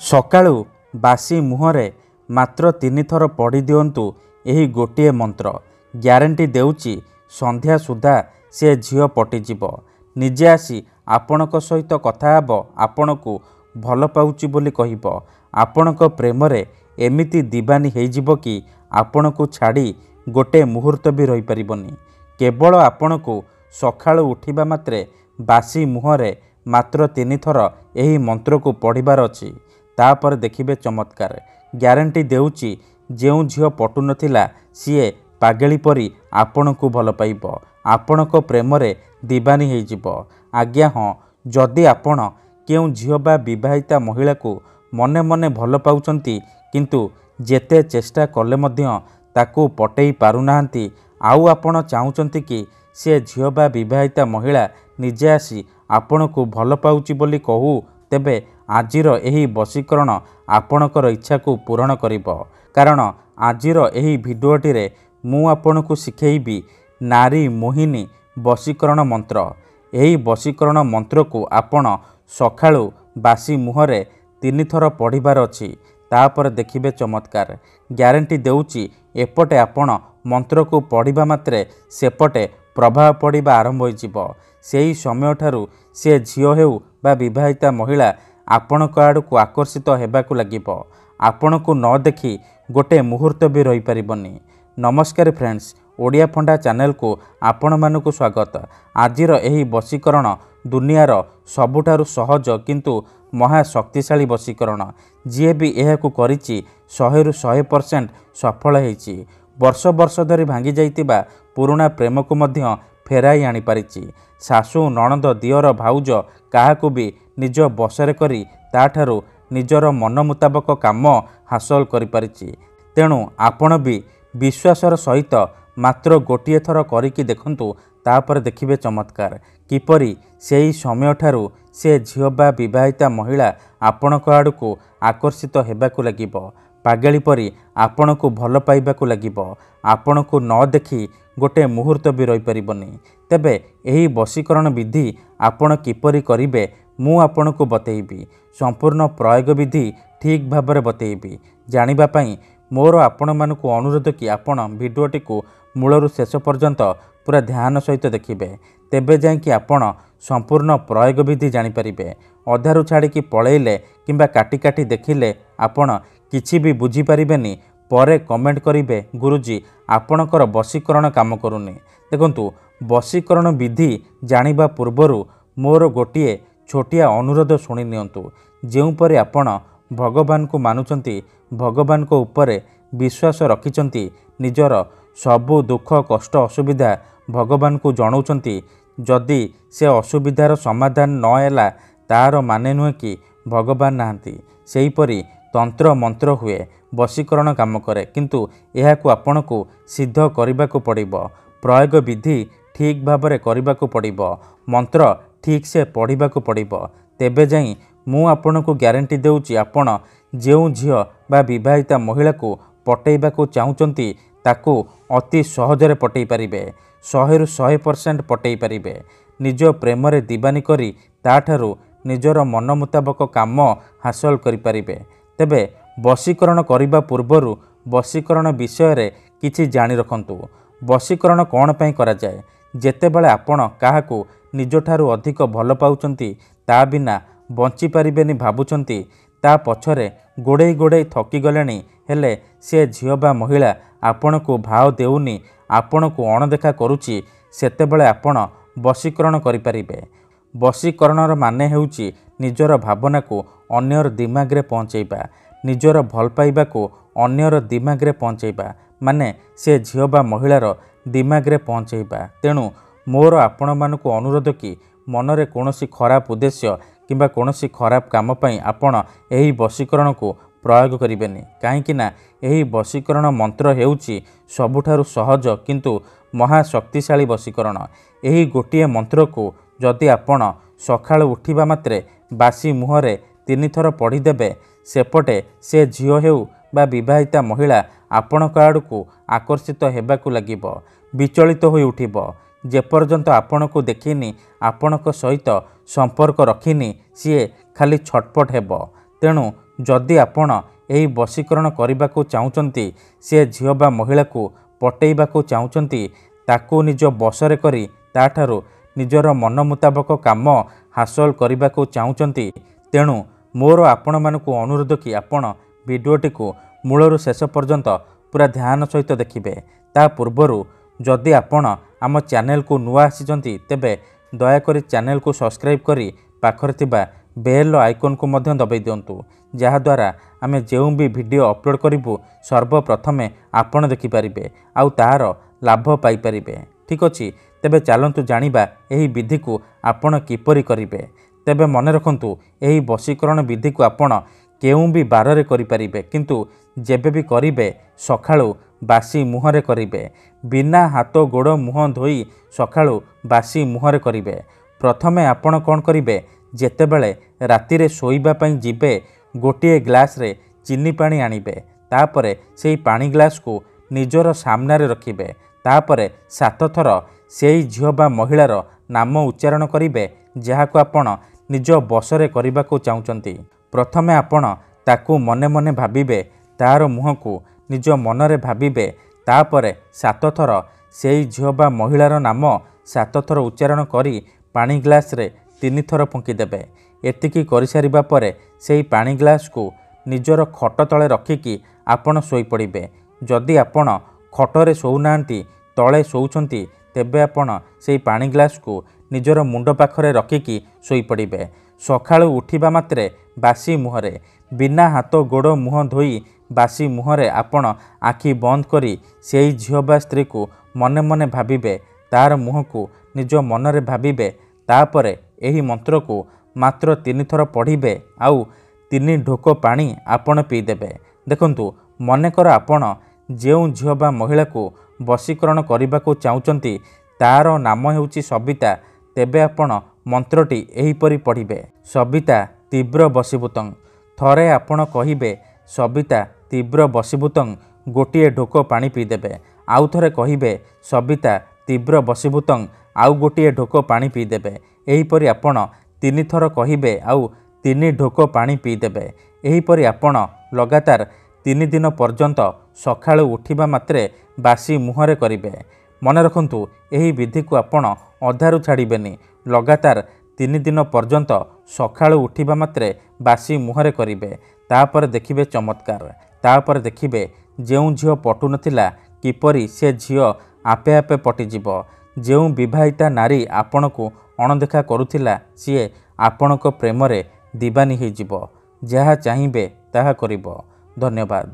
ସକାଳୁ ବାସି ମୁହଁରେ ମାତ୍ର 3 ଥର ପଢ଼ି ଦିଅନ୍ତୁ ଏହି ଗୋଟିଏ ମନ୍ତ୍ର। ଗ୍ୟାରେଣ୍ଟି ଦେଉଛି ସନ୍ଧ୍ୟା ସୁଦ୍ଧା ସେ ଝିଅ ପଟିଯିବ। ନିଜେ ଆସି ଆପଣଙ୍କ ସହିତ କଥା ହେବ, ଆପଣଙ୍କୁ ଭଲ ପାଉଛି ବୋଲି କହିବ। ଆପଣଙ୍କ ପ୍ରେମରେ ଏମିତି ଦିବାନୀ ହେଇଯିବ କି ଆପଣଙ୍କୁ ଛାଡ଼ି ଗୋଟେ ମୁହୂର୍ତ୍ତ ବି ରହିପାରିବନି। କେବଳ ଆପଣଙ୍କୁ ସକାଳୁ ଉଠିବା ମାତ୍ରେ ବାସି ମୁହଁରେ ମାତ୍ର 3 ଥର ଏହି ମନ୍ତ୍ରକୁ ପଢ଼ିବାର ଅଛି। ତାପରେ ଦେଖିବେ ଚମତ୍କାର। ଗ୍ୟାରେଣ୍ଟି ଦେଉଛି ଯେଉଁ ଝିଅ ପଟୁନଥିଲା ସିଏ ପାଗେଳି ପରି ଆପଣଙ୍କୁ ଭଲ ପାଇବ, ଆପଣଙ୍କ ପ୍ରେମରେ ଦିବାନୀ ହେଇଯିବ। ଆଜ୍ଞା ହଁ, ଯଦି ଆପଣ କେଉଁ ଝିଅ ବା ବିବାହିତା ମହିଳାକୁ ମନେ ମନେ ଭଲ ପାଉଛନ୍ତି କିନ୍ତୁ ଯେତେ ଚେଷ୍ଟା କଲେ ମଧ୍ୟ ତାକୁ ପଟେଇ ପାରୁନାହାନ୍ତି, ଆଉ ଆପଣ ଚାହୁଁଛନ୍ତି କି ସେ ଝିଅ ବା ବିବାହିତା ମହିଳା ନିଜେ ଆସି ଆପଣଙ୍କୁ ଭଲ ପାଉଛି ବୋଲି କହୁ, ତେବେ ଆଜିର ଏହି ବଶୀକରଣ ଆପଣଙ୍କର ଇଚ୍ଛାକୁ ପୂରଣ କରିବ। କାରଣ ଆଜିର ଏହି ଭିଡ଼ିଓଟିରେ ମୁଁ ଆପଣଙ୍କୁ ଶିଖେଇବି ନାରୀ ମୋହିନୀ ବଶୀକରଣ ମନ୍ତ୍ର। ଏହି ବଶୀକରଣ ମନ୍ତ୍ରକୁ ଆପଣ ସକାଳୁ ବାସି ମୁହଁରେ 3 ଥର ପଢ଼ିବାର ଅଛି। ତାପରେ ଦେଖିବେ ଚମତ୍କାର। ଗ୍ୟାରେଣ୍ଟି ଦେଉଛି ଏପଟେ ଆପଣ ମନ୍ତ୍ରକୁ ପଢ଼ିବା ମାତ୍ରେ ସେପଟେ ପ୍ରଭାବ ପଡ଼ିବା ଆରମ୍ଭ ହୋଇଯିବ। ସେହି ସମୟଠାରୁ ସେ ଝିଅ ହେଉ ବା ବିବାହିତା ମହିଳା ଆପଣଙ୍କ ଆଡ଼କୁ ଆକର୍ଷିତ ହେବାକୁ ଲାଗିବ। ଆପଣଙ୍କୁ ନ ଦେଖି ଗୋଟେ ମୁହୂର୍ତ୍ତ ବି ରହିପାରିବନି। ନମସ୍କାର ଫ୍ରେଣ୍ଡସ୍, ଓଡ଼ିଆ ଫଣ୍ଡା ଚ୍ୟାନେଲକୁ ଆପଣମାନଙ୍କୁ ସ୍ୱାଗତ। ଆଜିର ଏହି ବଶୀକରଣ ଦୁନିଆର ସବୁଠାରୁ ସହଜ କିନ୍ତୁ ମହା ଶକ୍ତିଶାଳୀ ବଶୀକରଣ। ଯିଏ ବି ଏହାକୁ କରିଛି 100ରୁ 100% ସଫଳ ହେଇଛି। ବର୍ଷ ବର୍ଷ ଧରି ଭାଙ୍ଗି ଯାଇଥିବା ପୁରୁଣା ପ୍ରେମକୁ ମଧ୍ୟ ଫେରାଇ ଆଣିପାରିଛି। ଶାଶୁ, ନଣନ୍ଦ, ଦିଅର, ଭାଉଜ କାହାକୁ ବି ନିଜ ବଶରେ କରି ତାଠାରୁ ନିଜର ମନ ମୁତାବକ କାମ ହାସଲ କରିପାରିଛି। ତେଣୁ ଆପଣ ବି ବିଶ୍ୱାସର ସହିତ ମାତ୍ର ଗୋଟିଏ ଥର କରିକି ଦେଖନ୍ତୁ। ତାପରେ ଦେଖିବେ ଚମତ୍କାର। କିପରି ସେହି ସମୟଠାରୁ ସେ ଝିଅ ବା ବିବାହିତା ମହିଳା ଆପଣଙ୍କ ଆଡ଼କୁ ଆକର୍ଷିତ ହେବାକୁ ଲାଗିବ। ପାଗେଳି ପରି ଆପଣଙ୍କୁ ଭଲ ପାଇବାକୁ ଲାଗିବ। ଆପଣଙ୍କୁ ନ ଦେଖି ଗୋଟେ ମୁହୂର୍ତ୍ତ ବି ରହିପାରିବନି। ତେବେ ଏହି ବଶୀକରଣ ବିଧି ଆପଣ କିପରି କରିବେ ମୁଁ ଆପଣଙ୍କୁ ବତେଇବି। ସମ୍ପୂର୍ଣ୍ଣ ପ୍ରୟୋଗ ବିଧି ଠିକ୍ ଭାବରେ ବତେଇବି। ଜାଣିବା ପାଇଁ ମୋର ଆପଣମାନଙ୍କୁ ଅନୁରୋଧ କି ଆପଣ ଭିଡ଼ିଓଟିକୁ ମୂଳରୁ ଶେଷ ପର୍ଯ୍ୟନ୍ତ ପୁରା ଧ୍ୟାନ ସହିତ ଦେଖିବେ। ତେବେ ଯାଇକି ଆପଣ ସମ୍ପୂର୍ଣ୍ଣ ପ୍ରୟୋଗ ବିଧି ଜାଣିପାରିବେ। ଅଧାରୁ ଛାଡ଼ିକି ପଳେଇଲେ କିମ୍ବା କାଟି କାଟି ଦେଖିଲେ ଆପଣ କିଛି ବି ବୁଝିପାରିବେନି। ପରେ କମେଣ୍ଟ କରିବେ, ଗୁରୁଜୀ ଆପଣଙ୍କର ବଶୀକରଣ କାମ କରୁନି। ଦେଖନ୍ତୁ, ବଶୀକରଣ ବିଧି ଜାଣିବା ପୂର୍ବରୁ ମୋର ଗୋଟିଏ ଛୋଟିଆ ଅନୁରୋଧ ଶୁଣି ନିଅନ୍ତୁ। ଯେଉଁପରି ଆପଣ ଭଗବାନଙ୍କୁ ମାନୁଛନ୍ତି, ଭଗବାନଙ୍କ ଉପରେ ବିଶ୍ୱାସ ରଖିଛନ୍ତି, ନିଜର ସବୁ ଦୁଃଖ କଷ୍ଟ ଅସୁବିଧା ଭଗବାନଙ୍କୁ ଜଣାଉଛନ୍ତି, ଯଦି ସେ ଅସୁବିଧାର ସମାଧାନ ନ ହେଲା ତାହାର ମାନେ ନୁହେଁ କି ଭଗବାନ ନାହାନ୍ତି। ସେହିପରି ତନ୍ତ୍ର ମନ୍ତ୍ର ହୁଏ, ବଶୀକରଣ କାମ କରେ, କିନ୍ତୁ ଏହାକୁ ଆପଣଙ୍କୁ ସିଦ୍ଧ କରିବାକୁ ପଡ଼ିବ। ପ୍ରୟୋଗ ବିଧି ଠିକ୍ ଭାବରେ କରିବାକୁ ପଡ଼ିବ। ମନ୍ତ୍ର ଠିକ୍ ସେ ପଢ଼ିବାକୁ ପଡ଼ିବ। ତେବେ ଯାଇ ମୁଁ ଆପଣଙ୍କୁ ଗ୍ୟାରେଣ୍ଟି ଦେଉଛି ଆପଣ ଯେଉଁ ଝିଅ ବା ବିବାହିତା ମହିଳାକୁ ପଟେଇବାକୁ ଚାହୁଁଛନ୍ତି ତାକୁ ଅତି ସହଜରେ ପଟେଇ ପାରିବେ। 100ରୁ 100% ପଟେଇ ପାରିବେ। ନିଜ ପ୍ରେମରେ ଦିବାନୀ କରି ତାଠାରୁ ନିଜର ମନ ମୁତାବକ କାମ ହାସଲ କରିପାରିବେ। ତେବେ ବଶୀକରଣ କରିବା ପୂର୍ବରୁ ବଶୀକରଣ ବିଷୟରେ କିଛି ଜାଣି ରଖନ୍ତୁ। ବଶୀକରଣ କ'ଣ ପାଇଁ କରାଯାଏ? ଯେତେବେଳେ ଆପଣ କାହାକୁ ନିଜଠାରୁ ଅଧିକ ଭଲ ପାଉଛନ୍ତି, ତା ବିନା ବଞ୍ଚିପାରିବେନି ଭାବୁଛନ୍ତି, ତା ପଛରେ ଗୋଡ଼େଇ ଗୋଡ଼େଇ ଥକିଗଲେଣି, ହେଲେ ସେ ଝିଅ ବା ମହିଳା ଆପଣଙ୍କୁ ଭାव ଦେଉନି, ଆପଣଙ୍କୁ ଅଣଦେଖା କରୁଛି, ସେତେବେଳେ ଆପଣ ବଶୀକରଣ କରିପାରିବେ। ବଶୀକରଣର ମାନେ ହେଉଛି ନିଜର ଭାବନାକୁ ଅନ୍ୟର ଦିମାଗରେ ପହଞ୍ଚାଇବା। ନିଜର ଭଲ ପାଇବାକୁ ଅନ୍ୟର ଦିମାଗରେ ପହଞ୍ଚାଇବା ମାନେ ସେ ଝିଅ ବା ମହିଳାର ଦିମାଗରେ ପହଞ୍ଚାଇବା। ତେଣୁ ମୋର ଆପଣମାନଙ୍କୁ ଅନୁରୋଧ କି ମନରେ କୌଣସି ଖରାପ ଉଦ୍ଦେଶ୍ୟ କିମ୍ବା କୌଣସି ଖରାପ କାମ ପାଇଁ ଆପଣ ଏହି ବଶୀକରଣକୁ ପ୍ରୟୋଗ କରିବେନି। କାହିଁକି ନା ଏହି ବଶୀକରଣ ମନ୍ତ୍ର ହେଉଛି ସବୁଠାରୁ ସହଜ କିନ୍ତୁ ମହା ଶକ୍ତିଶାଳୀ ବଶୀକରଣ। ଏହି ଗୋଟିଏ ମନ୍ତ୍ରକୁ ଯଦି ଆପଣ ସକାଳୁ ଉଠିବା ମାତ୍ରେ ବାସି ମୁହଁରେ 3 ଥର ପଢ଼ିଦେବେ, ସେପଟେ ସେ ଝିଅ ହେଉ ବା ବିବାହିତା ମହିଳା ଆପଣଙ୍କ ଆଡ଼କୁ ଆକର୍ଷିତ ହେବାକୁ ଲାଗିବ। ବିଚଳିତ ହୋଇ ଉଠିବ। ଯେପର୍ଯ୍ୟନ୍ତ ଆପଣଙ୍କୁ ଦେଖିନି, ଆପଣଙ୍କ ସହିତ ସମ୍ପର୍କ ରଖିନି, ସିଏ ଖାଲି ଛଟପଟ ହେବ। ତେଣୁ जदि आपण एही वशीकरण करने चाहूँगी से झील बा महिला को पटेइबाकू चाहूँगी ताकू निज बसरे करी ताठारू निजर मन मुताबक काम हासिल करने को चाहूँगी तेणु मोर आपण मानक अनुरोध कि आपण भिडियोटी को मूलरू शेष पर्यंत पूरा ध्यान सहित देखिए। ता पूर्वरु जदि आपण आम चैनल को नुआ आसी तेबे दयाकोरी चैनल को सब्सक्राइब करी पाखरे थिबा बेल आइकन को मध्य दबाई दिंतु जहाद्वारा आमे जो भी वीडियो अपलोड करूँ सर्वप्रथमे आपण देखिपारे आउ तार लाभ पाइपर। ठीक अच्छे तेबे चलतु जानिबा एही विधि को आपण किपरि करिवे। तेबे मन रखंतु एही वशीकरण विधि को आपण केउं भी बारे करिपारिबे किंतु जेबे भी करिवे सखाळु बासी मुहरे करिवे बिना हाथ गोड़ मुह धोई सखाळु बासी मुहरे करिवे। प्रथमे आपण कोन करिवे जेतेबेले रातिरे शोइबा पई जिबे गोटिए ग्लास रे चीनी पानी आनिबे तापरे सेही पानी ग्लास को निजर सामने रखिबे तापरे 7 थर सेही झील बा महिलार नाम उच्चारण करिवे जहाको आपण निज बसरे करने चाहूँगी। प्रथमे आपण ताकू मने मने भाविबे तार मुह को निज मनरे भाविबे तापरे 7 थर सेही झील बा महिलार नाम 7 थर उच्चारण करी पानी ग्लास रे 3 थर फुंकीदेवे। एतिकी करि सारिबा परे सेही पानी ग्लास को निजर खट तले रखिकी आपण शोई पड़िबे। जदि आपण खटरे शोउनांती तले शोउछंती तेबे आपण सेही पानी ग्लास को निजर मुंड पाखरे रखिकी शोई पड़िबे। सखाळु उठिबा मात्रे बासी मुहरे बिना हाथ गोड़ मुह धोई बासी मुहरे आपण आखि बंद करी सेही झील बा स्त्री को मने मने भाविबे तार मुह को निज मनरे भाविबे तापरे एही मंत्र को मात्र 3 थर पढ़िबे आउ 3 ढोक पानी आपण पीदेवे। देखंतु मनेकर आपण जेउ झील बा महिला को वशीकरण करने को चाहूँगी तार नाम हेउची सबिता तेबे आपण मंत्रटी एहीपरि पढ़िबे सबिता तीव्र वशीभूतं। थरे आपण कहिबे सबिता तीव्र वशीभूतं गोटिए ढोक पानी पीदेवे आउ थरे कहिबे सबिता तीव्र वशीभूतं आउ गोटिए ढोक पानी पीदेवे। एहीपरि आपण 3 थर कहिबे आउ 3 ढोक पानी पीदेवे। एहीपरि आपण लगातार 3 दिन पर्यंत सखाळु उठिबा मात्रे बासी मुहरे करिवे। मन रखंतु एही विधि को आपण अधारु छाड़िबेनी लगातार 3 दिन पर्यंत सखाळु उठिबा मात्रे बासी मुहरे करिवे। तापर देखिबे चमत्कार। तापर देखिबे जेउ झियो पटु नथिला किपरि से झियो आपे आपे पटिजिब। जेउ विवाहिता नारी आपण को अणदेखा करुथिला सीए आपणक प्रेमरे दीवानी होइजिब। जहा चाहिबे ताहा करिब। धन्यवाद।